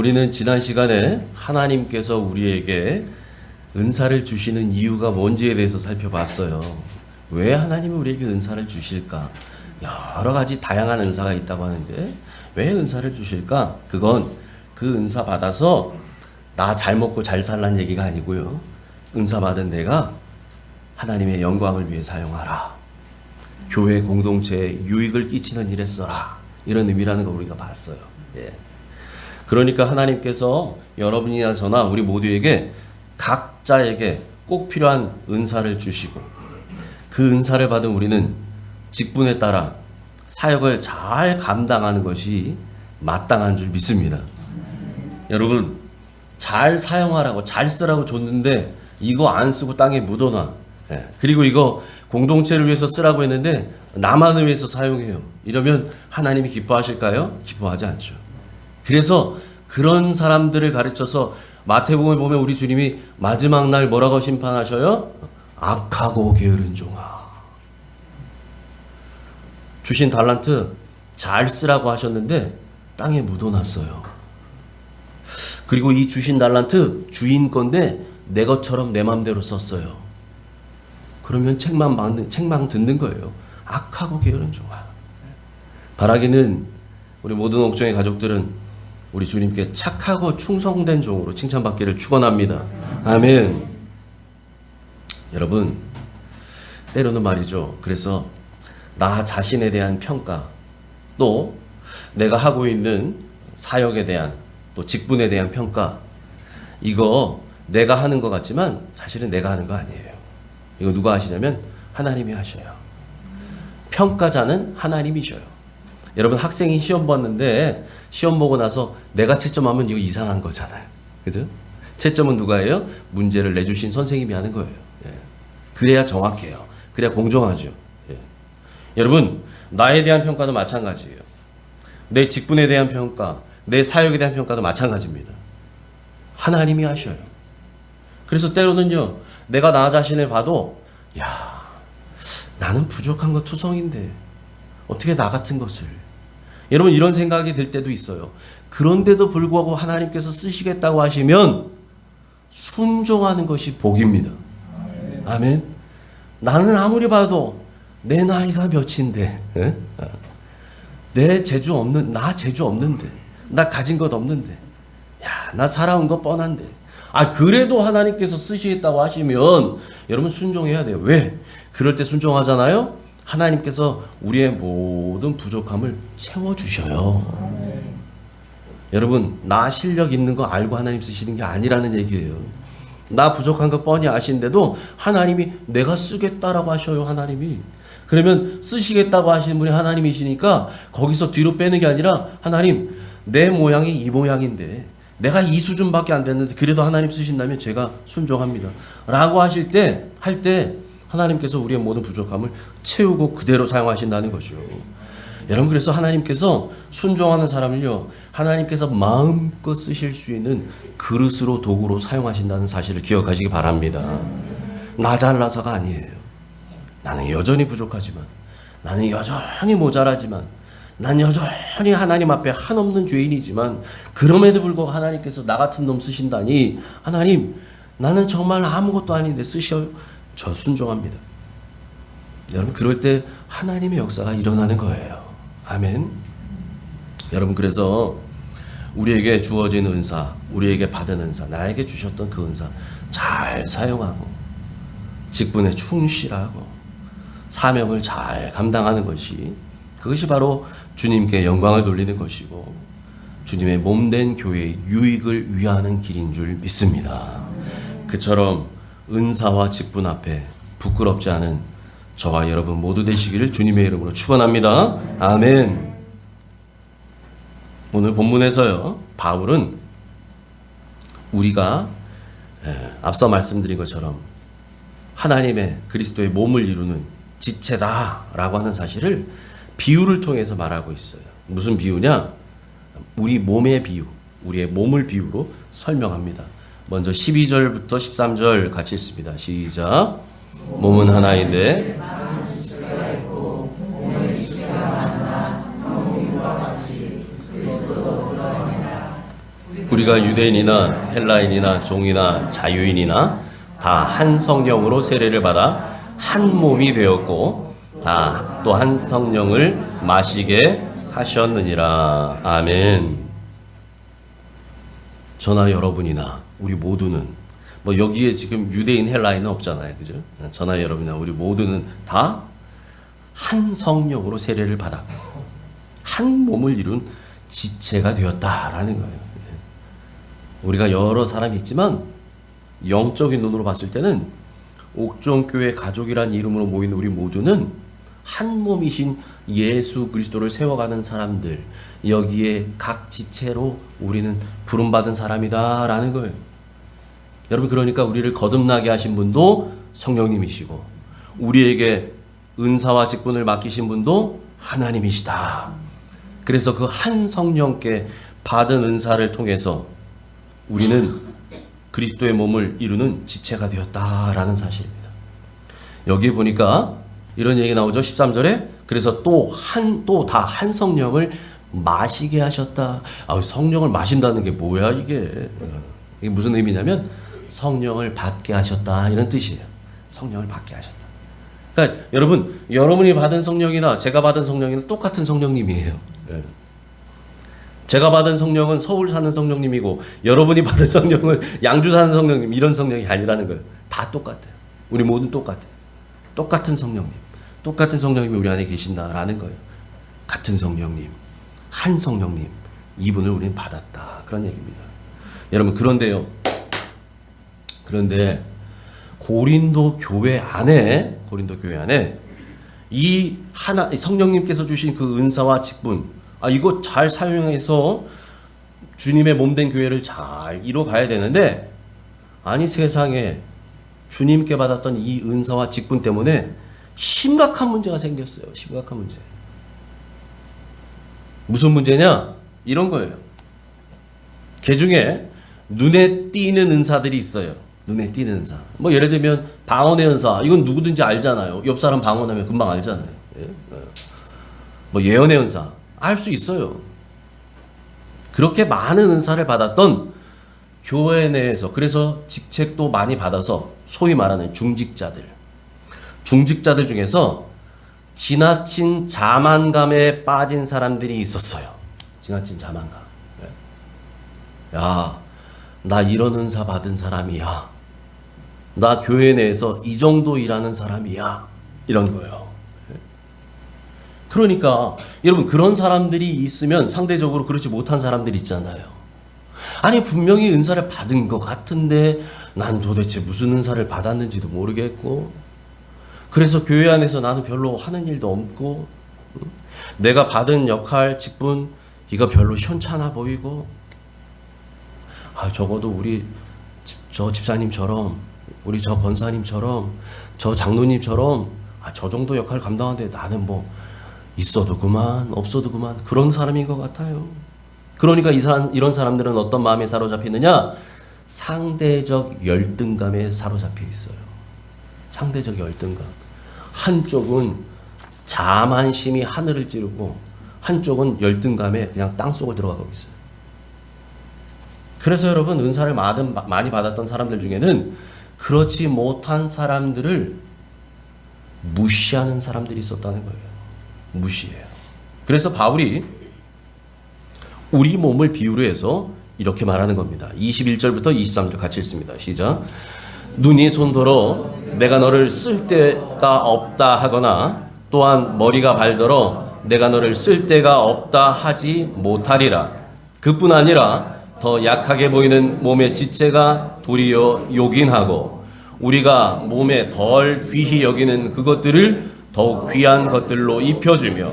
우리는 지난 시간에 하나님께서 우리에게 은사를 주시는 이유가 뭔지에 대해서 살펴봤어요. 왜 하나님이 우리에게 은사를 주실까? 여러 가지 다양한 은사가 있다고 하는데 왜 은사를 주실까? 그건 그 은사 받아서 나 잘 먹고 잘 살란 얘기가 아니고요. 은사 받은 내가 하나님의 영광을 위해 사용하라. 교회 공동체에 유익을 끼치는 일에 써라. 이런 의미라는 걸 우리가 봤어요. 예. 그러니까 하나님께서 여러분이나 저나 우리 모두에게 각자에게 꼭 필요한 은사를 주시고 그 은사를 받은 우리는 직분에 따라 사역을 잘 감당하는 것이 마땅한 줄 믿습니다. 여러분, 잘 사용하라고 잘 쓰라고 줬는데 이거 안 쓰고 땅에 묻어놔. 예. 그리고 이거 공동체를 위해서 쓰라고 했는데 나만을 위해서 사용해요. 이러면 하나님이 기뻐하실까요? 기뻐하지 않죠. 그래서 그런 사람들을 가르쳐서 마태복음에 보면 우리 주님이 마지막 날 뭐라고 심판하셔요? 악하고 게으른 종아. 주신 달란트 잘 쓰라고 하셨는데 땅에 묻어놨어요. 그리고 이 주신 달란트 주인 건데 내 것처럼 내 맘대로 썼어요. 그러면 책망 듣는 거예요. 악하고 게으른 종아. 바라기는 우리 모든 옥정의 가족들은 우리 주님께 착하고 충성된 종으로 칭찬받기를 축원합니다. 아멘. 여러분, 때로는 말이죠. 그래서 나 자신에 대한 평가, 또 내가 하고 있는 사역에 대한, 또 직분에 대한 평가, 이거 내가 하는 것 같지만 사실은 내가 하는 거 아니에요. 이거 누가 하시냐면 하나님이 하셔요. 평가자는 하나님이셔요. 여러분, 학생이 시험 봤는데 시험 보고 나서 내가 채점하면 이거 이상한 거잖아요. 그죠? 채점은 누가 해요? 문제를 내주신 선생님이 하는 거예요. 예. 그래야 정확해요. 그래야 공정하죠. 예. 여러분, 나에 대한 평가도 마찬가지예요. 내 직분에 대한 평가, 내 사역에 대한 평가도 마찬가지입니다. 하나님이 하셔요. 그래서 때로는요, 내가 나 자신을 봐도 야, 나는 부족한 거 투성인데 어떻게 나 같은 것을, 여러분 이런 생각이 들 때도 있어요. 그런데도 불구하고 하나님께서 쓰시겠다고 하시면 순종하는 것이 복입니다. 아멘. 나는 아무리 봐도 내 나이가 몇인데, 에? 내 재주 없는, 나 재주 없는데, 나 가진 것 없는데, 야, 나 살아온 거 뻔한데, 그래도 하나님께서 쓰시겠다고 하시면 여러분 순종해야 돼요. 왜? 그럴 때 순종하잖아요. 하나님께서 우리의 모든 부족함을 채워주셔요. 여러분, 나 실력 있는 거 알고 하나님 쓰시는 게 아니라는 얘기예요. 나 부족한 거 뻔히 아신데도 하나님이 내가 쓰겠다라고 하셔요. 하나님이. 그러면 쓰시겠다고 하시는 분이 하나님이시니까 거기서 뒤로 빼는 게 아니라 하나님, 내 모양이 이 모양인데 내가 이 수준밖에 안 됐는데 그래도 하나님 쓰신다면 제가 순종합니다 라고 하실 때, 할 때 하나님께서 우리의 모든 부족함을 채우고 그대로 사용하신다는 거죠. 여러분, 그래서 하나님께서 순종하는 사람을요, 하나님께서 마음껏 쓰실 수 있는 그릇으로, 도구로 사용하신다는 사실을 기억하시기 바랍니다. 나 잘나서가 아니에요. 나는 여전히 부족하지만, 나는 여전히 모자라지만, 난 여전히 하나님 앞에 한없는 죄인이지만 그럼에도 불구하고 하나님께서 나 같은 놈 쓰신다니, 하나님, 나는 정말 아무것도 아닌데 쓰셔요. 저 순종합니다. 여러분, 그럴 때 하나님의 역사가 일어나는 거예요. 아멘. 여러분, 그래서 우리에게 주어진 은사, 우리에게 받은 은사, 나에게 주셨던 그 은사 잘 사용하고 직분에 충실하고 사명을 잘 감당하는 것이, 그것이 바로 주님께 영광을 돌리는 것이고 주님의 몸된 교회의 유익을 위하는 길인 줄 믿습니다. 그처럼 은사와 직분 앞에 부끄럽지 않은 저와 여러분 모두 되시기를 주님의 이름으로 축원합니다. 아멘. 오늘 본문에서요, 바울은 우리가 앞서 말씀드린 것처럼 하나님의 그리스도의 몸을 이루는 지체다라고 하는 사실을 비유를 통해서 말하고 있어요. 무슨 비유냐? 우리 몸의 비유, 우리의 몸을 비유로 설명합니다. 먼저 12절부터 13절 같이 읽습니다. 시작. 몸은 하나인데 우리가 유대인이나 헬라인이나 종이나 자유인이나 다 한 성령으로 세례를 받아 한 몸이 되었고 다 또 한 성령을 마시게 하셨느니라. 아멘. 저나 여러분이나 우리 모두는 뭐 여기에 지금 유대인 헬라인은 없잖아요. 그죠? 저나 여러분이나 우리 모두는 다 한 성령으로 세례를 받았고 한 몸을 이룬 지체가 되었다라는 거예요. 우리가 여러 사람이 있지만 영적인 눈으로 봤을 때는 옥정교회 가족이란 이름으로 모인 우리 모두는 한 몸이신 예수 그리스도를 세워가는 사람들, 여기에 각 지체로 우리는 부름받은 사람이다라는 거예요. 여러분, 그러니까 우리를 거듭나게 하신 분도 성령님이시고 우리에게 은사와 직분을 맡기신 분도 하나님이시다. 그래서 그 한 성령께 받은 은사를 통해서 우리는 그리스도의 몸을 이루는 지체가 되었다라는 사실입니다. 여기 보니까 이런 얘기 나오죠. 13절에 그래서 또 다 한 성령을 마시게 하셨다. 성령을 마신다는 게 뭐야 이게? 이게 무슨 의미냐면 성령을 받게 하셨다 이런 뜻이에요. 성령을 받게 하셨다. 그러니까 여러분이 받은 성령이나 제가 받은 성령이나 똑같은 성령님이에요. 제가 받은 성령은 서울 사는 성령님이고 여러분이 받은 성령은 양주 사는 성령님, 이런 성령이 아니라는 거예요. 다 똑같아요. 우리 모두 똑같아요. 똑같은 성령님, 똑같은 성령님이 우리 안에 계신다라는 거예요. 같은 성령님, 한 성령님, 이분을 우리는 받았다, 그런 얘기입니다. 여러분, 그런데 고린도 교회 안에 이 성령님께서 주신 그 은사와 직분, 이거 잘 사용해서 주님의 몸된 교회를 잘 이뤄가야 되는데, 아니 세상에 주님께 받았던 이 은사와 직분 때문에 심각한 문제가 생겼어요. 심각한 문제. 무슨 문제냐? 이런 거예요. 그 중에 눈에 띄는 은사들이 있어요. 눈에 띄는 은사. 뭐 예를 들면 방언의 은사. 이건 누구든지 알잖아요. 옆 사람 방언하면 금방 알잖아요. 뭐 예언의 은사. 알 수 있어요. 그렇게 많은 은사를 받았던 교회 내에서, 그래서 직책도 많이 받아서 소위 말하는 중직자들 중에서 지나친 자만감에 빠진 사람들이 있었어요. 지나친 자만감. 야, 나 이런 은사 받은 사람이야. 나 교회 내에서 이 정도 일하는 사람이야. 이런 거예요. 그러니까 여러분, 그런 사람들이 있으면 상대적으로 그렇지 못한 사람들 있잖아요. 아니 분명히 은사를 받은 것 같은데 난 도대체 무슨 은사를 받았는지도 모르겠고, 그래서 교회 안에서 나는 별로 하는 일도 없고, 내가 받은 역할, 직분 이거 별로 현찮아 보이고, 적어도 우리 저 집사님처럼, 우리 저 권사님처럼, 저 장로님처럼 저 정도 역할을 감당하는데 나는 뭐 있어도 그만 없어도 그만 그런 사람인 것 같아요. 그러니까 이런 사람들은 어떤 마음에 사로잡히느냐? 상대적 열등감에 사로잡혀 있어요. 상대적 열등감. 한쪽은 자만심이 하늘을 찌르고 한쪽은 열등감에 그냥 땅속을 들어가고 있어요. 그래서 여러분, 은사를 많이 받았던 사람들 중에는 그렇지 못한 사람들을 무시하는 사람들이 있었다는 거예요. 무시해요. 그래서 바울이 우리 몸을 비유로 해서 이렇게 말하는 겁니다. 21절부터 23절 같이 읽습니다. 시작. 눈이 손더러 내가 너를 쓸 데가 없다 하거나 또한 머리가 발더러 내가 너를 쓸 데가 없다 하지 못하리라. 그뿐 아니라 더 약하게 보이는 몸의 지체가 도리어 요긴하고 우리가 몸에 덜 귀히 여기는 그것들을 더욱 귀한 것들로 입혀주며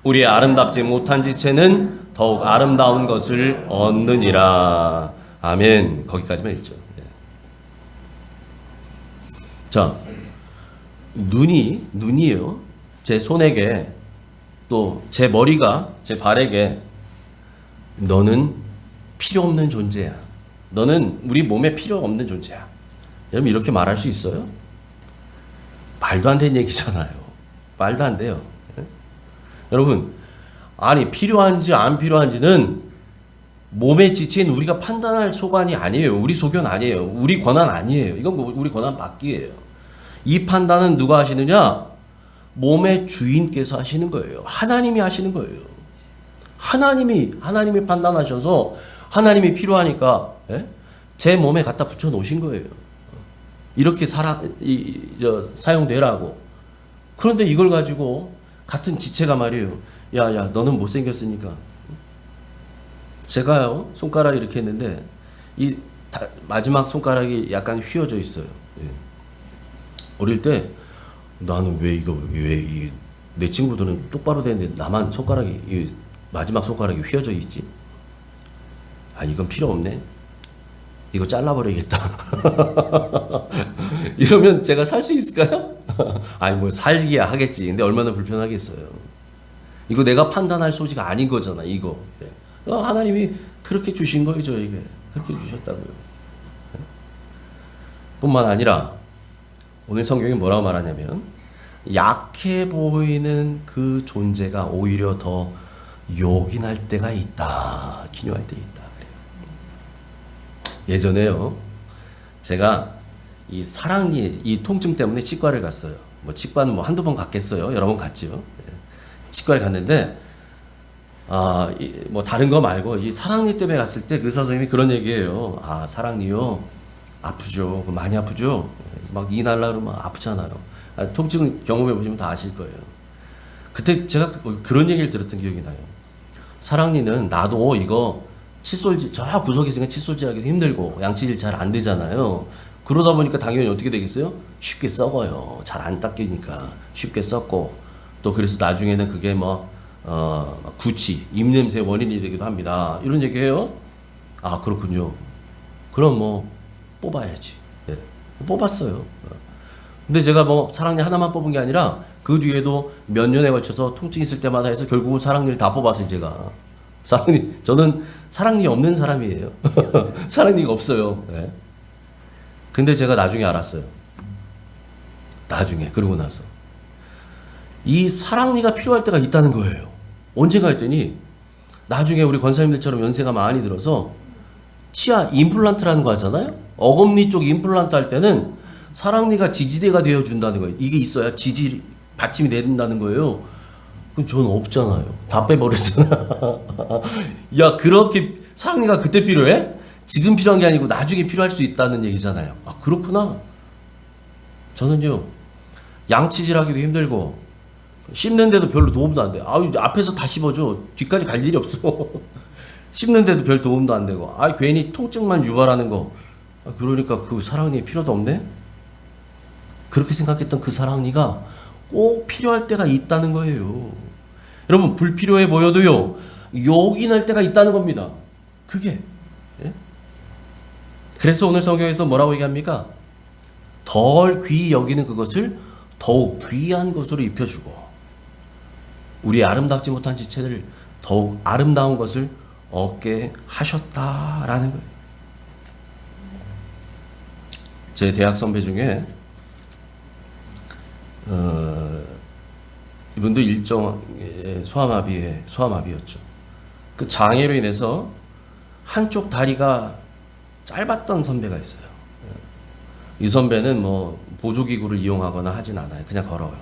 우리의 아름답지 못한 지체는 더욱 아름다운 것을 얻느니라. 아멘. 거기까지만 읽죠. 자, 눈이요. 제 손에게 또 제 머리가 제 발에게 너는 필요 없는 존재야. 너는 우리 몸에 필요 없는 존재야. 여러분, 이렇게 말할 수 있어요? 말도 안 되는 얘기잖아요. 말도 안 돼요. 여러분, 아니 필요한지 안 필요한지는 몸의 지체인 우리가 판단할 소관이 아니에요. 우리 소견 아니에요. 우리 권한 아니에요. 이건 우리 권한 받기예요. 이 판단은 누가 하시느냐? 몸의 주인께서 하시는 거예요. 하나님이 하시는 거예요. 하나님이 판단하셔서 하나님이 필요하니까 제 몸에 갖다 붙여 놓으신 거예요. 이렇게 사용되라고. 그런데 이걸 가지고 같은 지체가 말이에요. 야, 너는 못생겼으니까. 제가요, 손가락 이렇게 했는데, 마지막 손가락이 약간 휘어져 있어요. 예. 어릴 때, 나는 내 친구들은 똑바로 되는데, 나만 마지막 손가락이 휘어져 있지? 아, 이건 필요 없네. 이거 잘라버려야겠다. 이러면 제가 살 수 있을까요? 아니, 뭐, 살기야 하겠지. 근데 얼마나 불편하겠어요. 이거 내가 판단할 소지가 아닌 거잖아, 이거. 하나님이 그렇게 주신 거예요, 저에게. 그렇게 주셨다고요. 뿐만 아니라, 오늘 성경이 뭐라고 말하냐면, 약해 보이는 그 존재가 오히려 더 요긴할 때가 있다. 기묘할 때 있다. 예전에요, 제가 이 통증 때문에 치과를 갔어요. 치과는 한두 번 갔겠어요. 여러 번 갔죠. 치과를 갔는데, 다른 거 말고, 이 사랑니 때문에 갔을 때 의사 선생님이 그런 얘기예요. 아, 사랑니요. 아프죠. 많이 아프죠. 막 이 날라 그러면 아프잖아요. 통증 경험해 보시면 다 아실 거예요. 그때 제가 그런 얘기를 들었던 기억이 나요. 사랑니는 나도 이거 저 구석에 있으니까 칫솔질 하기도 힘들고, 양치질 잘 안 되잖아요. 그러다 보니까 당연히 어떻게 되겠어요? 쉽게 썩어요. 잘 안 닦이니까 쉽게 썩고, 또 그래서 나중에는 그게 구취, 입냄새 원인이 되기도 합니다. 이런 얘기해요. 아, 그렇군요. 그럼 뽑아야지. 예. 뽑았어요. 근데 제가 사랑니 하나만 뽑은 게 아니라 그 뒤에도 몇 년에 걸쳐서 통증 있을 때마다 해서 결국은 사랑니를 다 뽑았어요, 제가. 저는 사랑니 없는 사람이에요. 사랑니가 없어요. 예. 근데 제가 나중에 알았어요. 그러고 나서. 이 사랑니가 필요할 때가 있다는 거예요. 언젠가 했더니, 나중에 우리 권사님들처럼 연세가 많이 들어서, 치아 임플란트라는 거 하잖아요? 어금니 쪽 임플란트 할 때는 사랑니가 지지대가 되어준다는 거예요. 이게 있어야 받침이 된다는 거예요. 그럼 저는 없잖아요. 다 빼버렸잖아. 야, 그렇게 사랑니가 그때 필요해? 지금 필요한 게 아니고 나중에 필요할 수 있다는 얘기잖아요. 아, 그렇구나. 저는요, 양치질하기도 힘들고, 씹는데도 별로 도움도 안 돼. 앞에서 다 씹어줘. 뒤까지 갈 일이 없어. 씹는데도 별 도움도 안 되고. 괜히 통증만 유발하는 거. 그러니까 그 사랑니 필요도 없네? 그렇게 생각했던 그 사랑니가 꼭 필요할 때가 있다는 거예요. 여러분, 불필요해 보여도요, 요긴할 때가 있다는 겁니다. 그게. 예? 그래서 오늘 성경에서 뭐라고 얘기합니까? 덜 귀히 여기는 그것을 더욱 귀한 것으로 입혀주고, 우리의 아름답지 못한 지체를 더욱 아름다운 것을 얻게 하셨다라는 거예요. 제 대학 선배 중에 이분도 일종의 소아마비였죠. 그 장애로 인해서 한쪽 다리가 짧았던 선배가 있어요. 이 선배는 보조기구를 이용하거나 하진 않아요. 그냥 걸어요.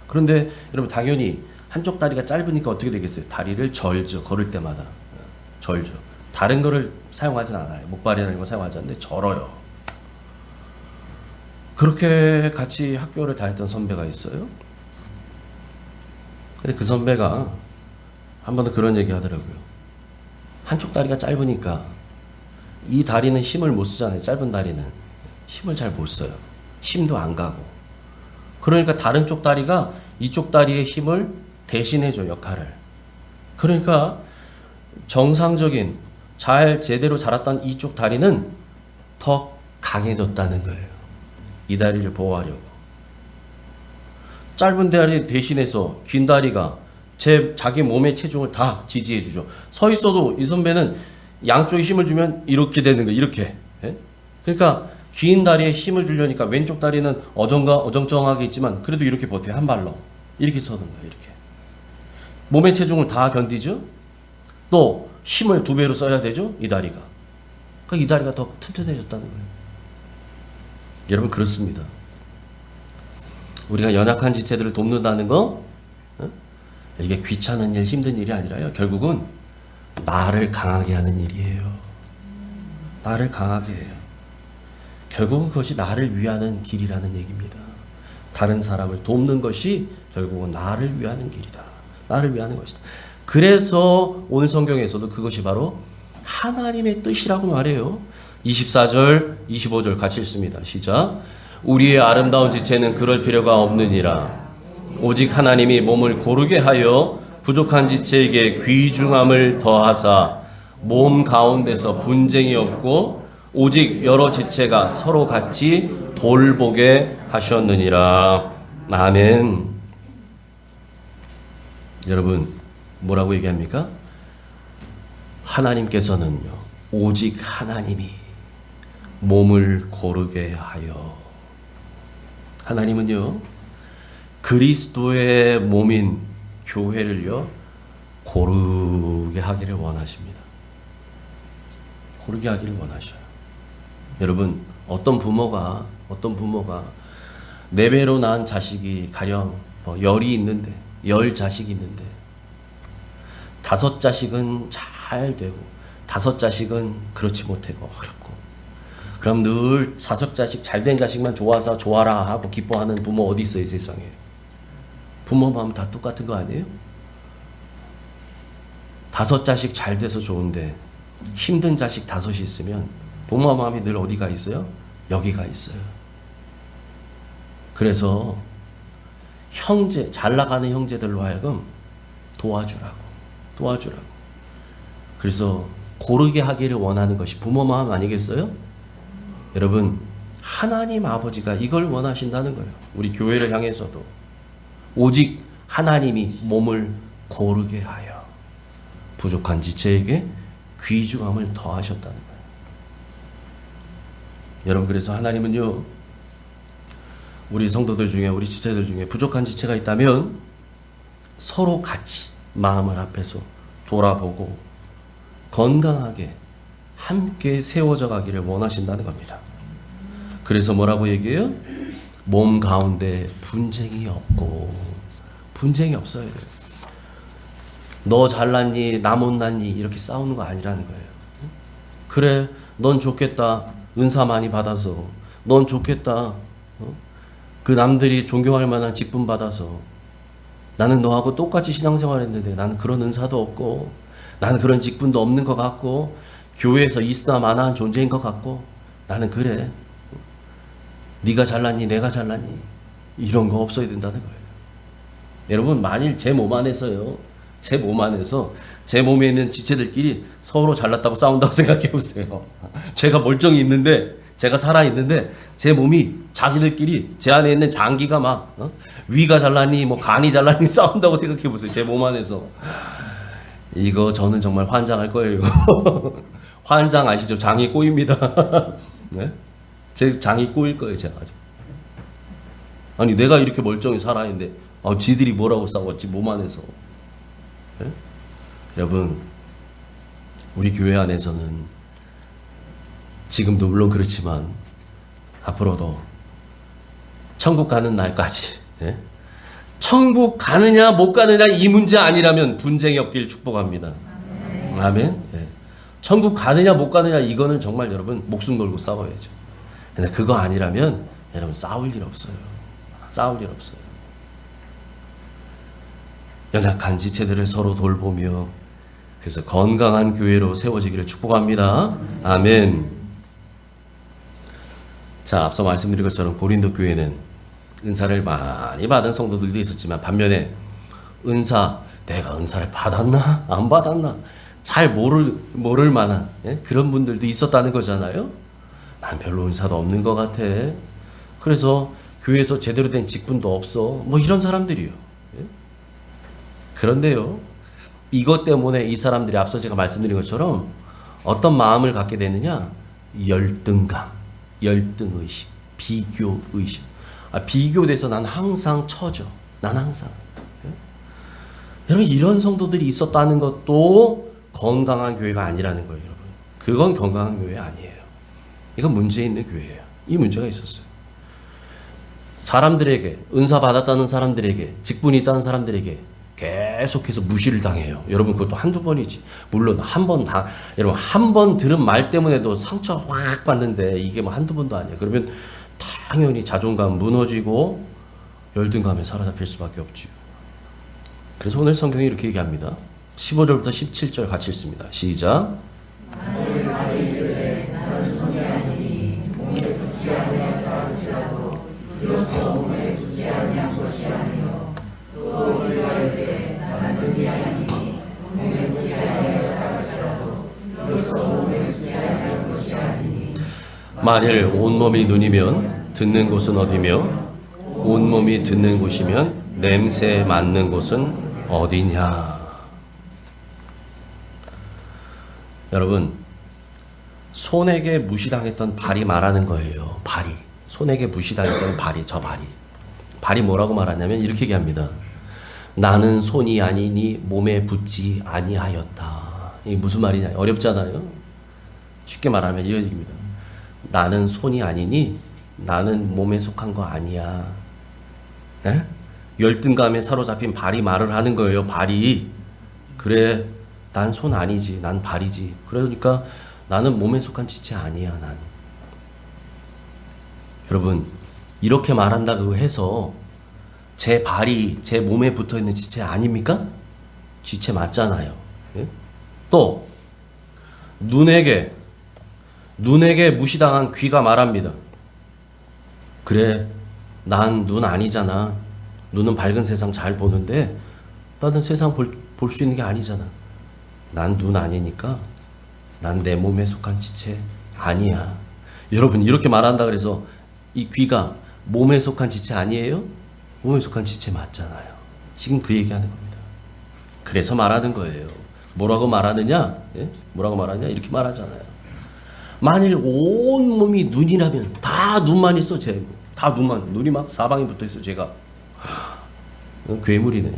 그런데 여러분, 당연히 한쪽 다리가 짧으니까 어떻게 되겠어요? 다리를 절죠. 걸을 때마다 절죠. 다른 거를 사용하진 않아요. 목발이나 이런 거 사용하지 않는데 절어요. 그렇게 같이 학교를 다녔던 선배가 있어요. 근데 그 선배가 한 번은 그런 얘기 하더라고요. 한쪽 다리가 짧으니까 이 다리는 힘을 못 쓰잖아요. 짧은 다리는 힘을 잘 못 써요. 힘도 안 가고. 그러니까 다른 쪽 다리가 이쪽 다리의 힘을 대신해줘, 역할을. 그러니까 정상적인 제대로 자랐던 이쪽 다리는 더 강해졌다는 거예요. 이 다리를 보호하려고. 짧은 다리 대신해서 긴 다리가 자기 몸의 체중을 다 지지해주죠. 서 있어도 이 선배는 양쪽에 힘을 주면 이렇게 되는 거예요. 이렇게. 예? 그러니까 긴 다리에 힘을 주려니까 왼쪽 다리는 어정쩡하게 있지만 그래도 이렇게 버텨요. 한 발로. 이렇게 서는 거예요. 이렇게. 몸의 체중을 다 견디죠. 또 힘을 2배로 써야 되죠? 이 다리가. 그러니까 이 다리가 더 튼튼해졌다는 거예요. 여러분, 그렇습니다. 우리가 연약한 지체들을 돕는다는 거, 이게 귀찮은 일, 힘든 일이 아니라요. 결국은 나를 강하게 하는 일이에요. 나를 강하게 해요. 결국은 그것이 나를 위하는 길이라는 얘기입니다. 다른 사람을 돕는 것이 결국은 나를 위하는 길이다. 나를 위하는 것이다. 그래서 오늘 성경에서도 그것이 바로 하나님의 뜻이라고 말해요. 24절, 25절 같이 읽습니다. 시작. 우리의 아름다운 지체는 그럴 필요가 없느니라. 오직 하나님이 몸을 고르게 하여 부족한 지체에게 귀중함을 더하사 몸 가운데서 분쟁이 없고 오직 여러 지체가 서로 같이 돌보게 하셨느니라. 아멘. 여러분, 뭐라고 얘기합니까? 하나님께서는요, 오직 하나님이 몸을 고르게 하여, 하나님은요 그리스도의 몸인 교회를요 고르게 하기를 원하십니다. 고르게 하기를 원하셔요. 여러분, 어떤 부모가 4배로 낳은 자식이 가령 10이 있는데, 10 자식이 있는데 5 자식은 잘 되고 5 자식은 그렇지 못하고 어렵고, 그럼 늘 5 자식 잘된 자식만 좋아서 좋아라 하고 기뻐하는 부모 어디 있어요, 세상에? 부모 마음 다 똑같은 거 아니에요? 5 자식 잘 돼서 좋은데 힘든 자식 5이 있으면 부모 마음이 늘 어디가 있어요? 여기가 있어요. 그래서 잘 나가는 형제들로 하여금 도와주라고. 그래서 고르게 하기를 원하는 것이 부모 마음 아니겠어요? 여러분, 하나님 아버지가 이걸 원하신다는 거예요. 우리 교회를 향해서도 오직 하나님이 몸을 고르게 하여 부족한 지체에게 귀중함을 더하셨다는 거예요. 여러분, 그래서 하나님은요, 우리 성도들 중에, 우리 지체들 중에 부족한 지체가 있다면 서로 같이 마음을 합해서 돌아보고 건강하게 함께 세워져 가기를 원하신다는 겁니다. 그래서 뭐라고 얘기해요? 몸 가운데 분쟁이 없고, 분쟁이 없어야 돼요. 너 잘났니, 나 못났니, 이렇게 싸우는 거 아니라는 거예요. 그래, 넌 좋겠다, 은사 많이 받아서. 넌 좋겠다, 그 남들이 존경할 만한 직분 받아서. 나는 너하고 똑같이 신앙생활 했는데 나는 그런 은사도 없고, 나는 그런 직분도 없는 것 같고, 교회에서 있으나 마나한 존재인 것 같고, 나는 그래. 네가 잘났니, 내가 잘났니, 이런 거 없어야 된다는 거예요. 여러분, 만일 제 몸 안에서 제 몸에 있는 지체들끼리 서로 잘났다고 싸운다고 생각해 보세요. 제가 멀쩡히 있는데, 제가 살아있는데 제 몸이 자기들끼리 제 안에 있는 장기가 막 위가 잘났니, 뭐 간이 잘났니 싸운다고 생각해 보세요. 제 몸 안에서. 이거 저는 정말 환장할 거예요. 환장 아시죠? 장이 꼬입니다. 네? 제 장이 꼬일 거예요, 제가. 아니, 내가 이렇게 멀쩡히 살아있는데 지들이 뭐라고 싸웠지, 몸 안에서. 네? 여러분, 우리 교회 안에서는 지금도 물론 그렇지만 앞으로도 천국 가는 날까지, 예? 천국 가느냐 못 가느냐 이 문제 아니라면 분쟁이 없길 축복합니다. 아멘. 예. 천국 가느냐 못 가느냐 이거는 정말 여러분 목숨 걸고 싸워야죠. 근데 그거 아니라면 여러분 싸울 일 없어요. 연약한 지체들을 서로 돌보며 그래서 건강한 교회로 세워지기를 축복합니다. 아멘. 자, 앞서 말씀드린 것처럼 고린도 교회는 은사를 많이 받은 성도들도 있었지만 반면에 내가 은사를 받았나 안 받았나 잘 모를 만한, 예? 그런 분들도 있었다는 거잖아요. 난 별로 은사도 없는 것 같아. 그래서 교회에서 제대로 된 직분도 없어. 뭐 이런 사람들이요. 예? 그런데요, 이것 때문에 이 사람들이 앞서 제가 말씀드린 것처럼 어떤 마음을 갖게 되느냐? 열등감, 열등의식, 비교의식. 비교돼서 난 항상 처져. 난 항상. 예? 여러분, 이런 성도들이 있었다는 것도 건강한 교회가 아니라는 거예요, 여러분. 그건 건강한 교회 아니에요. 이건 문제 있는 교회예요. 이 문제가 있었어요. 사람들에게, 은사 받았다는 사람들에게, 직분이 있다는 사람들에게 계속해서 무시를 당해요. 여러분, 그것도 한두 번이지. 물론 여러분, 한 번 들은 말 때문에도 상처 확 받는데 이게 뭐 한두 번도 아니에요. 그러면 당연히 자존감 무너지고 열등감에 사로잡힐 수밖에 없지요. 그래서 오늘 성경이 이렇게 얘기합니다. 15절부터 17절 같이 읽습니다. 시작. 만일 온몸이 눈이면 듣는 곳은 어디며 온몸이 듣는 곳이면 냄새에 맡는 곳은 어디냐. 여러분, 손에게 무시당했던 발이 말하는 거예요. 발이. 손에게 무시당했던 발이, 저 발이. 발이 뭐라고 말하냐면 이렇게 얘기합니다. 나는 손이 아니니 몸에 붙지 아니하였다. 이게 무슨 말이냐? 어렵잖아요. 쉽게 말하면 이런 얘기입니다. 나는 손이 아니니 나는 몸에 속한 거 아니야. 에? 열등감에 사로잡힌 발이 말을 하는 거예요. 발이. 그래, 난 손 아니지. 난 발이지. 그러니까 나는 몸에 속한 지체 아니야. 난. 여러분, 이렇게 말한다고 해서 제 발이 제 몸에 붙어있는 지체 아닙니까? 지체 맞잖아요. 예? 또 눈에게 무시당한 귀가 말합니다. 그래, 난 눈 아니잖아. 눈은 밝은 세상 잘 보는데 나는 세상 볼 수 있는 게 아니잖아. 난 눈 아니니까 난 내 몸에 속한 지체 아니야. 여러분, 이렇게 말한다 그래서 이 귀가 몸에 속한 지체 아니에요? 몸에 속한 지체 맞잖아요. 지금 그 얘기하는 겁니다. 그래서 말하는 거예요. 뭐라고 말하느냐? 예? 뭐라고 말하냐? 이렇게 말하잖아요. 만일 온몸이 눈이라면 다 눈만 있어. 다 눈만. 눈이 막 사방에 붙어있어. 제가 괴물이네.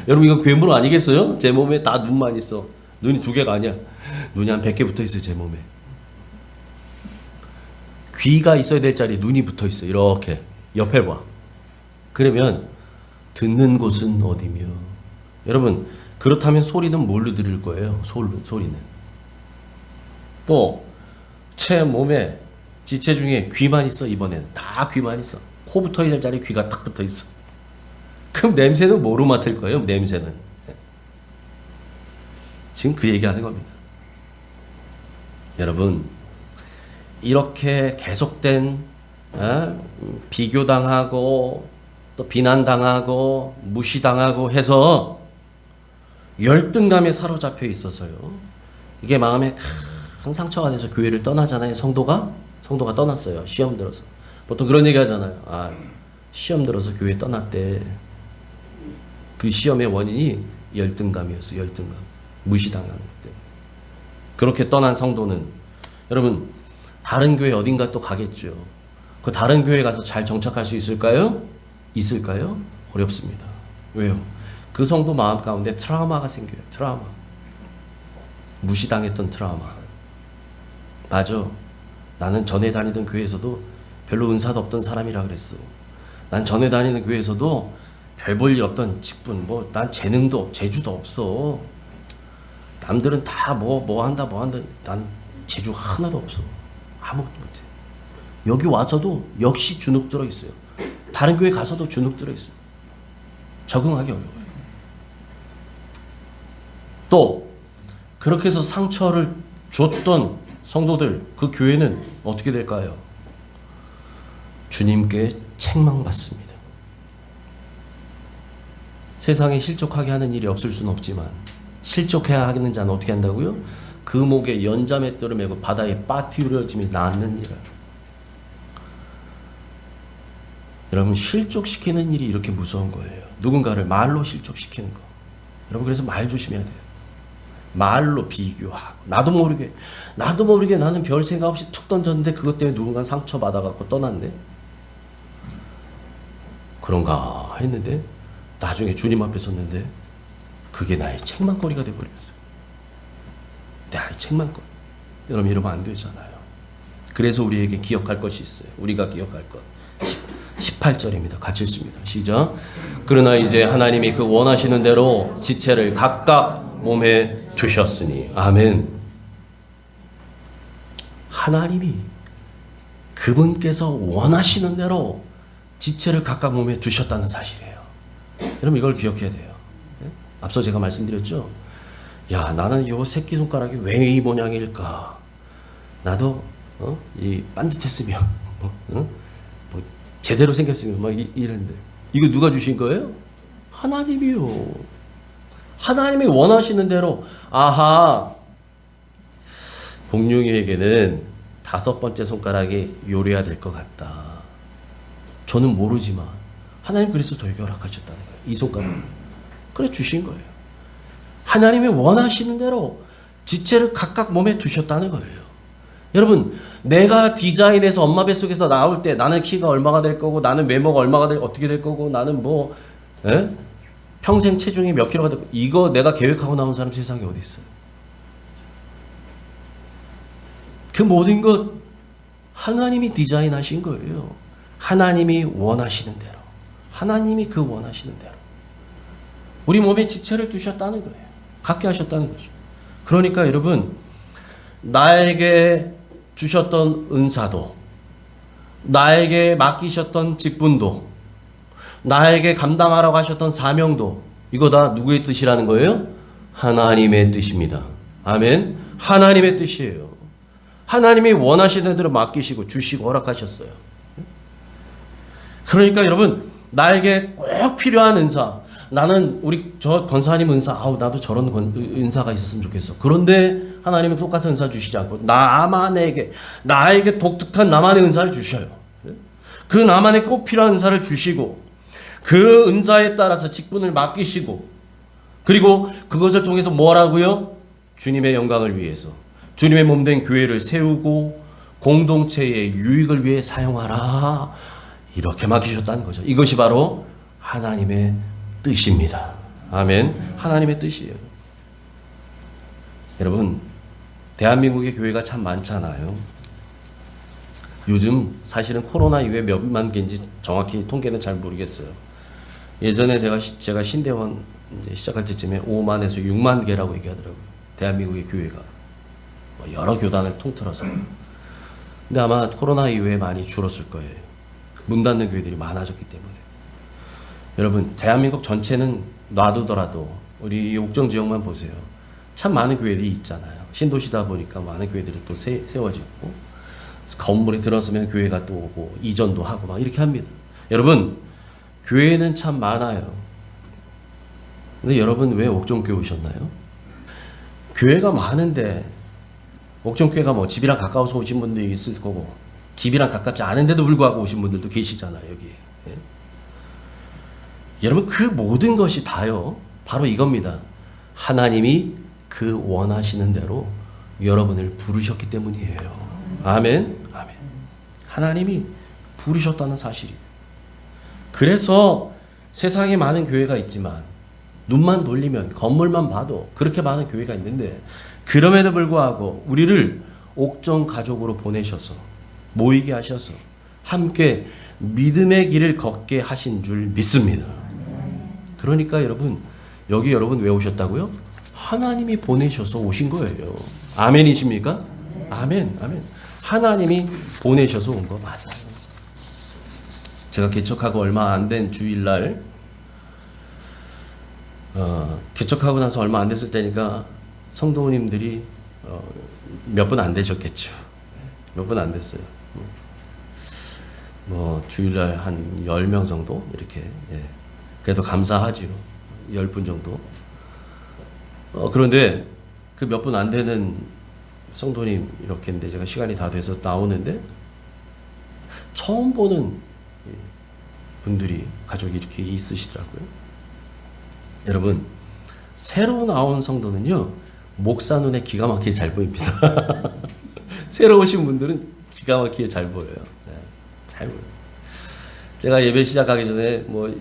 여러분, 이거 괴물 아니겠어요? 제 몸에 다 눈만 있어. 눈이 2개가 아니야. 눈이 한 100개 붙어있어요. 제 몸에. 귀가 있어야 될 자리에 눈이 붙어있어. 이렇게 옆에 봐. 그러면 듣는 곳은 어디며? 여러분, 그렇다면 소리는 뭘로 들을 거예요? 소리는. 또 제 몸에 지체 중에 귀만 있어. 이번에는 다 귀만 있어. 코 붙어야 될 자리에 귀가 딱 붙어있어. 그럼 냄새는 뭐로 맡을 거예요? 냄새는. 지금 그 얘기하는 겁니다. 여러분, 이렇게 계속된 비교당하고 또 비난당하고 무시당하고 해서 열등감에 사로잡혀 있어서요. 이게 마음에 큰 상처가 돼서 교회를 떠나잖아요. 성도가 떠났어요. 시험 들어서. 보통 그런 얘기 하잖아요. 시험 들어서 교회 떠났대. 그 시험의 원인이 열등감이었어. 열등감. 무시당하는 것 때문에. 그렇게 떠난 성도는 여러분, 다른 교회 어딘가 또 가겠죠. 그 다른 교회 가서 잘 정착할 수 있을까요? 어렵습니다. 왜요? 그 성도 마음 가운데 트라우마가 생겨요. 트라우마. 무시당했던 트라우마. 맞아. 나는 전에 다니던 교회에서도 별로 은사도 없던 사람이라 그랬어. 난 전에 다니는 교회에서도 별 볼 일 없던 직분, 난 재주도 없어. 남들은 다 뭐 한다. 난 재주 하나도 없어. 아무것도 못해. 여기 와서도 역시 주눅 들어 있어요. 다른 교회 가서도 주눅 들어 있어요. 적응하기 어려워요. 또 그렇게 해서 상처를 줬던 성도들, 그 교회는 어떻게 될까요? 주님께 책망받습니다. 세상에 실족하게 하는 일이 없을 수는 없지만 실족해야 하는 자는 어떻게 한다고요? 그 목에 연자맷돌을 메고 바다에 빠뜨려짐이 낫는 일을. 여러분, 실족시키는 일이 이렇게 무서운 거예요. 누군가를 말로 실족시키는 거. 여러분, 그래서 말 조심해야 돼요. 말로 비교하고 나도 모르게 나는 별 생각 없이 툭 던졌는데 그것 때문에 누군가 상처받아갖고 떠났네. 그런가 했는데 나중에 주님 앞에 섰는데 그게 나의 책망거리가 돼버렸어요. 야, 이 책만 거. 여러분 이러면 안 되잖아요. 그래서 우리에게 기억할 것이 있어요. 우리가 기억할 것. 18절입니다. 같이 읽습니다. 시작. 그러나 이제 하나님이 그 원하시는 대로 지체를 각각 몸에 두셨으니. 아멘. 하나님이 그분께서 원하시는 대로 지체를 각각 몸에 두셨다는 사실이에요. 여러분 이걸 기억해야 돼요. 앞서 제가 말씀드렸죠. 야, 나는 이 새끼손가락이 왜 이 모양일까? 나도 이 반듯했으면 뭐 제대로 생겼으면 막 이랬는데 이거 누가 주신 거예요? 하나님이요. 하나님이 원하시는 대로. 아하, 복룡이에게는 5번째 손가락이 요래야 될 것 같다. 저는 모르지만 하나님 그래서 저에게 허락하셨다는 거예요. 이 손가락을. 그래 주신 거예요. 하나님이 원하시는 대로 지체를 각각 몸에 두셨다는 거예요. 여러분, 내가 디자인해서 엄마 뱃속에서 나올 때 나는 키가 얼마가 될 거고, 나는 외모가 얼마가 어떻게 될 거고, 나는 뭐 평생 체중이 몇 킬로가 될 거고, 이거 내가 계획하고 나온 사람 세상에 어디 있어요? 그 모든 것 하나님이 디자인하신 거예요. 하나님이 원하시는 대로. 하나님이 그 원하시는 대로. 우리 몸에 지체를 두셨다는 거예요. 갖게 하셨다는 거죠. 그러니까 여러분, 나에게 주셨던 은사도, 나에게 맡기셨던 직분도, 나에게 감당하라고 하셨던 사명도, 이거 다 누구의 뜻이라는 거예요? 하나님의 뜻입니다. 아멘. 하나님의 뜻이에요. 하나님이 원하시는 대로 맡기시고 주시고 허락하셨어요. 그러니까 여러분, 나에게 꼭 필요한 은사, 나는 우리 저 권사님 은사, 나도 저런 은사가 있었으면 좋겠어. 그런데 하나님은 똑같은 은사 주시지 않고 나에게 독특한 나만의 은사를 주셔요. 그 나만의 꼭 필요한 은사를 주시고, 그 은사에 따라서 직분을 맡기시고, 그리고 그것을 통해서 뭐라고요? 주님의 영광을 위해서, 주님의 몸된 교회를 세우고 공동체의 유익을 위해 사용하라, 이렇게 맡기셨다는 거죠. 이것이 바로 하나님의 뜻입니다. 아멘. 하나님의 뜻이에요. 여러분, 대한민국의 교회가 참 많잖아요. 요즘 사실은 코로나 이후에 몇만 개인지 정확히 통계는 잘 모르겠어요. 예전에 제가 신대원 이제 시작할 때쯤에 5만에서 6만 개라고 얘기하더라고요. 대한민국의 교회가. 여러 교단을 통틀어서. 근데 아마 코로나 이후에 많이 줄었을 거예요. 문 닫는 교회들이 많아졌기 때문에. 여러분, 대한민국 전체는 놔두더라도 우리 옥정 지역만 보세요. 참 많은 교회들이 있잖아요. 신도시다 보니까 많은 교회들이 또 세워지고, 건물에 들어서면 교회가 또 오고 이전도 하고 막 이렇게 합니다. 여러분, 교회는 참 많아요. 근데 여러분 왜 옥정교회 오셨나요? 교회가 많은데, 옥정교회가 뭐 집이랑 가까워서 오신 분들이 있을 거고, 집이랑 가깝지 않은데도 불구하고 오신 분들도 계시잖아요, 여기. 예? 여러분, 그 모든 것이 다요, 바로 이겁니다. 하나님이 그 원하시는 대로 여러분을 부르셨기 때문이에요. 아멘. 아멘. 하나님이 부르셨다는 사실이. 그래서 세상에 많은 교회가 있지만, 눈만 돌리면, 건물만 봐도 그렇게 많은 교회가 있는데, 그럼에도 불구하고 우리를 옥정 가족으로 보내셔서, 모이게 하셔서 함께 믿음의 길을 걷게 하신 줄 믿습니다. 그러니까 여러분, 여기 여러분 왜 오셨다고요? 하나님이 보내셔서 오신 거예요. 아멘이십니까? 아멘. 아멘. 하나님이 보내셔서 온 거 맞아요. 제가 개척하고 얼마 안 된 주일날, 개척하고 나서 얼마 안 됐을 때니까 성도님들이 몇 분 안 되셨겠죠. 몇 분 안 됐어요. 뭐 주일날 한 10명 정도 이렇게. 예. 그래도 감사하죠. 10분 정도. 그런데 그 몇 분 안 되는 성도님 이렇게 했는데, 제가 시간이 다 돼서 나오는데 처음 보는 분들이, 가족이 이렇게 있으시더라고요. 여러분, 새로 나온 성도는요, 목사 눈에 기가 막히게 잘 보입니다. 새로 오신 분들은 기가 막히게 잘 보여요. 네, 잘 보여요. 제가 예배 시작하기 전에 뭐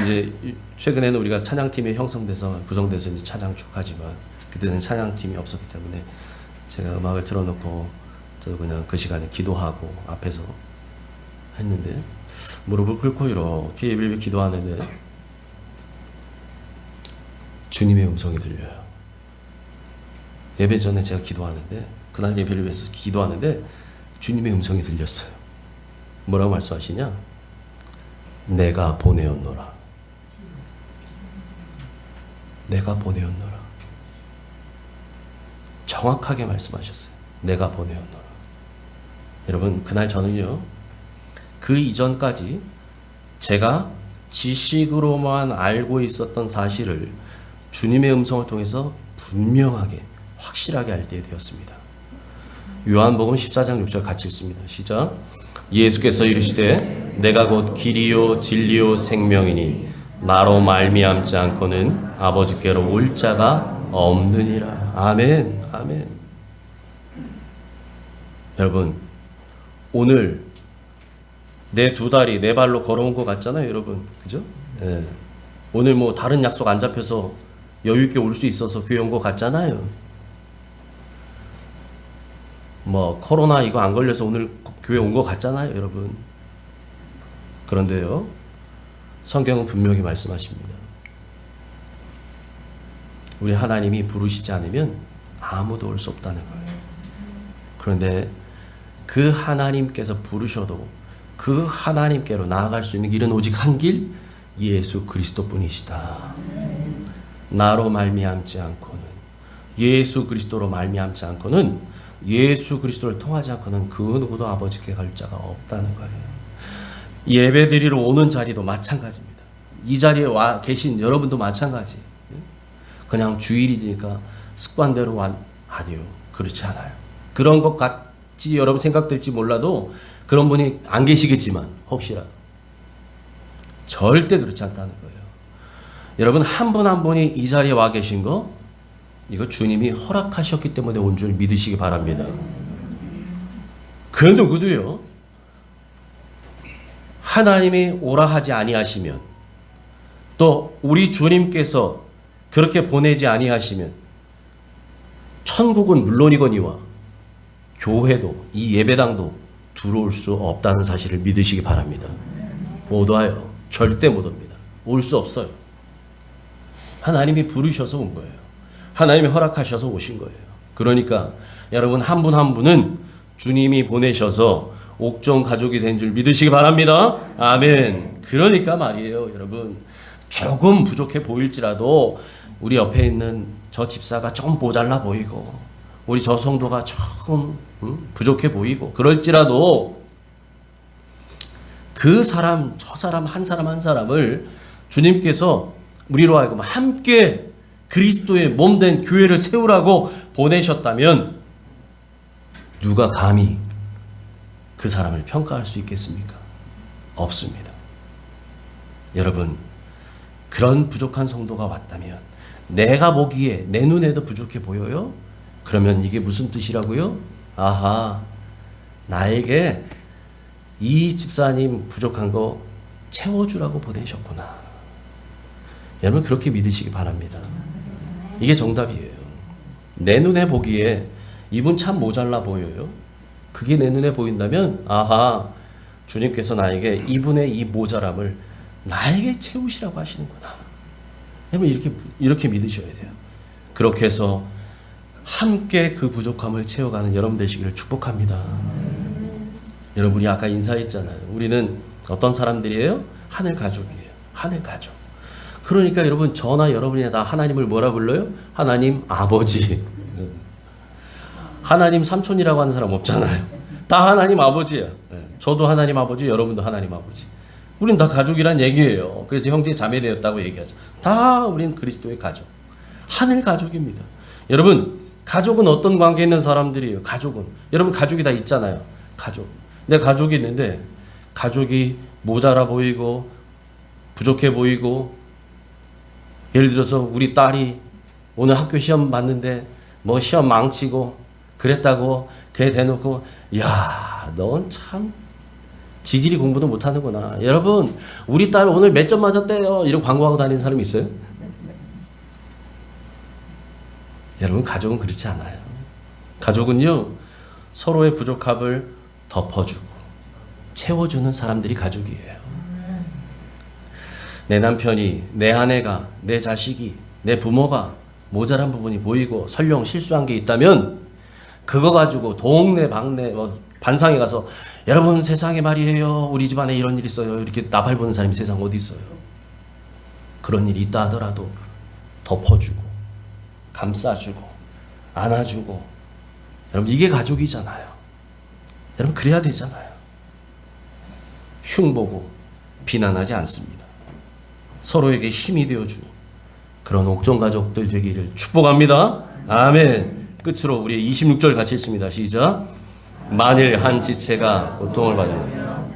이제 최근에는 우리가 찬양팀이 형성돼서 구성돼서 이제 찬양 축하지만 그때는 찬양팀이 없었기 때문에 제가 음악을 틀어놓고 저도 그냥 그 시간에 기도하고 앞에서 했는데 무릎을 꿇고 이렇게 예배를 기도하는데 주님의 음성이 들려요. 예배 전에 제가 기도하는데 그날 예배를 위해서 기도하는데 주님의 음성이 들렸어요. 뭐라고 말씀하시냐? 내가 보내었노라. 내가 보내었노라. 정확하게 말씀하셨어요. 내가 보내었노라. 여러분, 그날 저는요, 그 이전까지 제가 지식으로만 알고 있었던 사실을 주님의 음성을 통해서 분명하게, 확실하게 알게 되었습니다. 요한복음 14장 6절 같이 읽습니다. 시작. 예수께서 이르시되 내가 곧 길이요 진리요 생명이니 나로 말미암지 않고는 아버지께로 올 자가 없느니라. 아멘. 아멘. 여러분, 오늘 내 두 다리 내 발로 걸어온 것 같잖아요, 여러분. 그죠? 예. 오늘 뭐 다른 약속 안 잡혀서 여유 있게 올 수 있어서 교회 온 것 같잖아요. 뭐 코로나 이거 안 걸려서 오늘 교회 온 것 같잖아요, 여러분. 그런데요, 성경은 분명히 말씀하십니다. 우리 하나님이 부르시지 않으면 아무도 올 수 없다는 거예요. 그런데 그 하나님께서 부르셔도 그 하나님께로 나아갈 수 있는 길은 오직 한 길, 예수 그리스도뿐이시다. 나로 말미암지 않고는, 예수 그리스도로 말미암지 않고는, 예수 그리스도를 통하지 않고는 그 누구도 아버지께 갈 자가 없다는 거예요. 예배드리러 오는 자리도 마찬가지입니다. 이 자리에 와 계신 여러분도 마찬가지. 그냥 주일이니까 습관대로 아니요, 그렇지 않아요. 그런 것 같이 여러분 생각될지 몰라도 그런 분이 안 계시겠지만 혹시라도 절대 그렇지 않다는 거예요. 여러분, 한 분 한 분이 이 자리에 와 계신 거, 이거 주님이 허락하셨기 때문에 온 줄 믿으시기 바랍니다. 그 누구도요, 하나님이 오라 하지 아니하시면, 또 우리 주님께서 그렇게 보내지 아니하시면 천국은 물론이거니와 교회도, 이 예배당도 들어올 수 없다는 사실을 믿으시기 바랍니다. 못 와요. 절대 못 옵니다. 올 수 없어요. 하나님이 부르셔서 온 거예요. 하나님이 허락하셔서 오신 거예요. 그러니까 여러분, 한 분 한 분은 주님이 보내셔서 옥정 가족이 된 줄 믿으시기 바랍니다. 아멘. 그러니까 말이에요, 여러분. 조금 부족해 보일지라도 우리 옆에 있는 저 집사가 좀 모자라 보이고 우리 저 성도가 조금 부족해 보이고 그럴지라도 그 사람, 저 사람 한 사람 한 사람을 주님께서 우리로 하여금 함께 그리스도의 몸된 교회를 세우라고 보내셨다면 누가 감히 그 사람을 평가할 수 있겠습니까? 없습니다. 여러분, 그런 부족한 성도가 왔다면, 내가 보기에 내 눈에도 부족해 보여요? 그러면 이게 무슨 뜻이라고요? 아하, 나에게 이 집사님 부족한 거 채워주라고 보내셨구나. 여러분, 그렇게 믿으시기 바랍니다. 이게 정답이에요. 내 눈에 보기에 이분 참 모자라 보여요. 그게 내 눈에 보인다면, 아하, 주님께서 나에게 이분의 이 모자람을 나에게 채우시라고 하시는구나. 여러분, 이렇게 믿으셔야 돼요. 그렇게 해서 함께 그 부족함을 채워가는 여러분 되시기를 축복합니다. 여러분이 아까 인사했잖아요. 우리는 어떤 사람들이에요? 하늘 가족이에요. 하늘 가족. 그러니까 여러분, 저나 여러분이 다 하나님을 뭐라 불러요? 하나님 아버지. 하나님 삼촌이라고 하는 사람 없잖아요. 다 하나님 아버지야. 저도 하나님 아버지, 여러분도 하나님 아버지. 우린 다 가족이란 얘기예요. 그래서 형제 자매 되었다고 얘기하죠. 다 우린 그리스도의 가족. 하늘 가족입니다. 여러분, 가족은 어떤 관계에 있는 사람들이에요? 가족은. 여러분, 가족이 다 있잖아요. 가족. 내 가족이 있는데 가족이 모자라 보이고 부족해 보이고, 예를 들어서 우리 딸이 오늘 학교 시험 봤는데 뭐 시험 망치고 그랬다고 걔 대놓고, 야, 넌 참 지질이 공부도 못하는구나. 여러분, 우리 딸 오늘 몇 점 맞았대요. 이런 광고하고 다니는 사람 있어요? 여러분, 가족은 그렇지 않아요. 가족은요, 서로의 부족함을 덮어주고 채워주는 사람들이 가족이에요. 내 남편이, 내 아내가, 내 자식이, 내 부모가 모자란 부분이 보이고 설령 실수한 게 있다면 그거 가지고 동네 방네 반상에 가서 여러분 세상에 말이에요, 우리 집안에 이런 일이 있어요, 이렇게 나발 보는 사람이 세상 어디 있어요. 그런 일이 있다 하더라도 덮어주고 감싸주고 안아주고, 여러분 이게 가족이잖아요. 여러분 그래야 되잖아요. 흉보고 비난하지 않습니다. 서로에게 힘이 되어주는 그런 옥정 가족들 되기를 축복합니다. 아멘. 끝으로 우리 26절 같이 읽습니다. 시작. 만일 한 지체가 고통을 받으면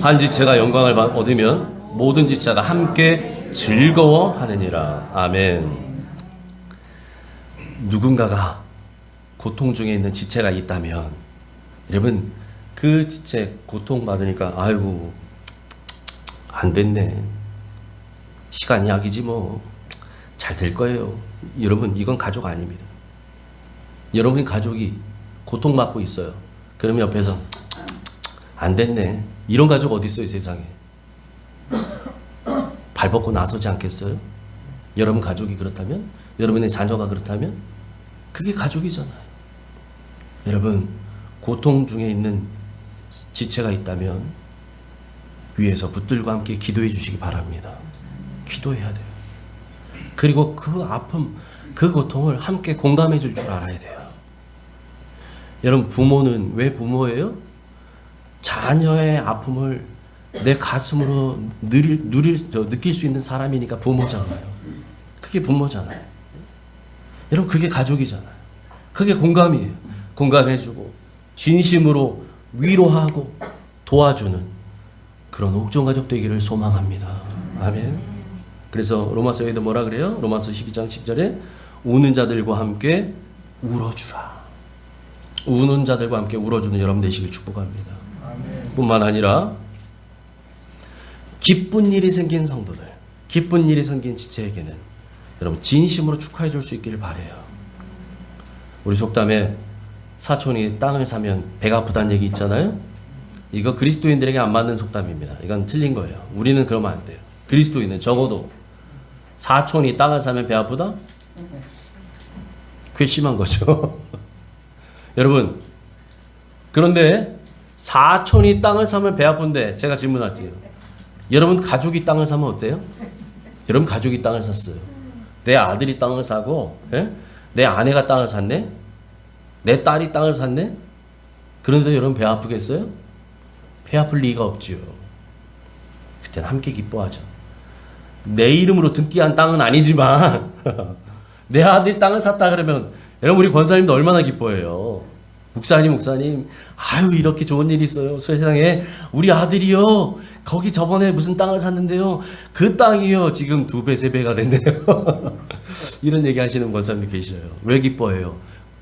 한 지체가 영광을 얻으면 모든 지체가 함께 즐거워하느니라. 아멘. 누군가가 고통 중에 있는 지체가 있다면 여러분 그 지체 고통받으니까 아이고 안 됐네, 시간이 약이지 뭐 잘 될 거예요. 여러분 이건 가족 아닙니다. 여러분이 가족이 고통받고 있어요. 그러면 옆에서 안 됐네, 이런 가족 어디 있어요 세상에. 발벗고 나서지 않겠어요? 여러분 가족이 그렇다면, 여러분의 자녀가 그렇다면 그게 가족이잖아요. 여러분 고통 중에 있는 지체가 있다면 위에서 붙들과 함께 기도해 주시기 바랍니다. 기도해야 돼요. 그리고 그 아픔, 그 고통을 함께 공감해 줄 줄 알아야 돼요. 여러분 부모는 왜 부모예요? 자녀의 아픔을 내 가슴으로 느낄 수 있는 사람이니까 부모잖아요. 그게 부모잖아요. 여러분 그게 가족이잖아요. 그게 공감이에요. 공감해주고 진심으로 위로하고 도와주는 그런 옥정가족 되기를 소망합니다. 아멘. 그래서 로마서에도 뭐라 그래요? 로마서 12장 10절에 우는 자들과 함께 울어주라. 우는 자들과 함께 울어주는 여러분 되시길 축복합니다. 아멘. 뿐만 아니라 기쁜 일이 생긴 성도들, 기쁜 일이 생긴 지체에게는 여러분 진심으로 축하해 줄 수 있기를 바라요. 우리 속담에 사촌이 땅을 사면 배가 아프다는 얘기 있잖아요. 이거 그리스도인들에게 안 맞는 속담입니다. 이건 틀린 거예요. 우리는 그러면 안 돼요. 그리스도인은 적어도 사촌이 땅을 사면 배 아프다? 괘씸한 거죠. 여러분, 그런데 사촌이 땅을 사면 배 아픈데 제가 질문할게요. 여러분 가족이 땅을 사면 어때요? 여러분 가족이 땅을 샀어요. 내 아들이 땅을 사고, 예? 내 아내가 땅을 샀네? 내 딸이 땅을 샀네? 그런데 여러분 배 아프겠어요? 배 아플 리가 없지요. 그때는 함께 기뻐하죠. 내 이름으로 등기한 땅은 아니지만 내 아들이 땅을 샀다 그러면 여러분 우리 권사님도 얼마나 기뻐해요. 목사님 아유 이렇게 좋은 일이 있어요 세상에. 우리 아들이요 거기 저번에 무슨 땅을 샀는데요 그 땅이요 지금 2배 3배가 됐네요. 이런 얘기 하시는 권사님이 계셔요. 왜 기뻐해요?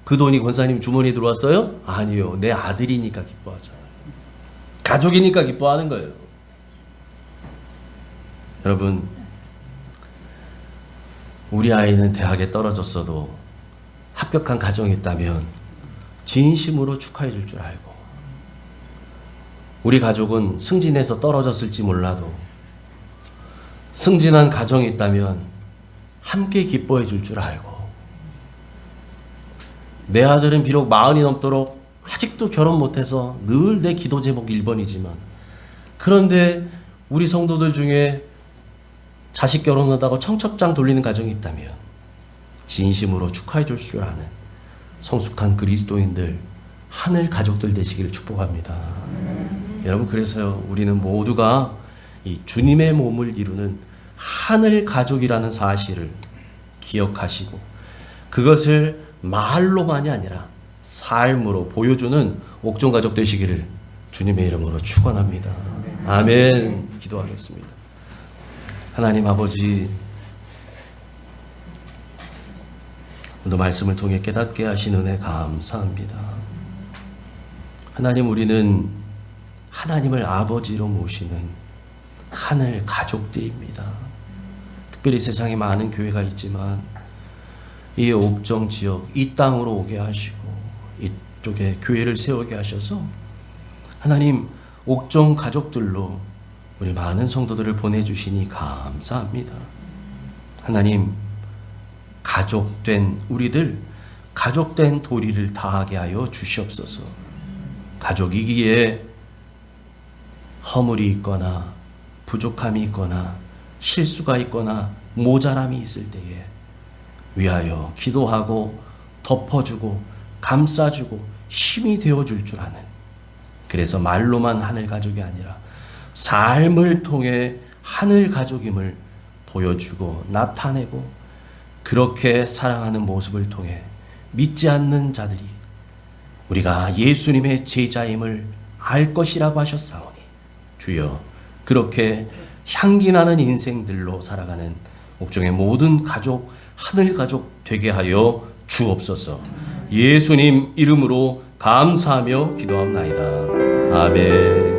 그 돈이 권사님 주머니에 들어왔어요? 아니요, 내 아들이니까 기뻐하잖아요. 가족이니까 기뻐하는 거예요. 여러분 우리 아이는 대학에 떨어졌어도 합격한 가정이 있다면 진심으로 축하해 줄 줄 알고, 우리 가족은 승진해서 떨어졌을지 몰라도 승진한 가정이 있다면 함께 기뻐해 줄 줄 알고, 내 아들은 비록 40이 넘도록 아직도 결혼 못해서 늘 내 기도 제목 1번이지만 그런데 우리 성도들 중에 자식 결혼하다고 청첩장 돌리는 가정이 있다면 진심으로 축하해 줄 줄 아는 성숙한 그리스도인들, 하늘 가족들 되시기를 축복합니다. 여러분 그래서요 우리는 모두가 이 주님의 몸을 이루는 하늘 가족이라는 사실을 기억하시고 그것을 말로만이 아니라 삶으로 보여주는 옥정 가족 되시기를 주님의 이름으로 축원합니다. 아멘. 기도하겠습니다. 하나님 아버지, 오늘 말씀을 통해 깨닫게 하신 은혜 감사합니다. 하나님, 우리는 하나님을 아버지로 모시는 하늘 가족들입니다. 특별히 세상에 많은 교회가 있지만 이 옥정 지역, 이 땅으로 오게 하시고 이쪽에 교회를 세우게 하셔서 하나님, 옥정 가족들로 우리 많은 성도들을 보내주시니 감사합니다. 하나님, 가족된 우리들, 가족된 도리를 다하게 하여 주시옵소서. 가족이기에 허물이 있거나 부족함이 있거나 실수가 있거나 모자람이 있을 때에 위하여 기도하고 덮어주고 감싸주고 힘이 되어줄 줄 아는, 그래서 말로만 하늘 가족이 아니라 삶을 통해 하늘 가족임을 보여주고 나타내고, 그렇게 사랑하는 모습을 통해 믿지 않는 자들이 우리가 예수님의 제자임을 알 것이라고 하셨사오니, 주여, 그렇게 향기나는 인생들로 살아가는 옥정의 모든 가족, 하늘 가족 되게 하여 주옵소서. 예수님 이름으로 감사하며 기도합나이다. 아멘.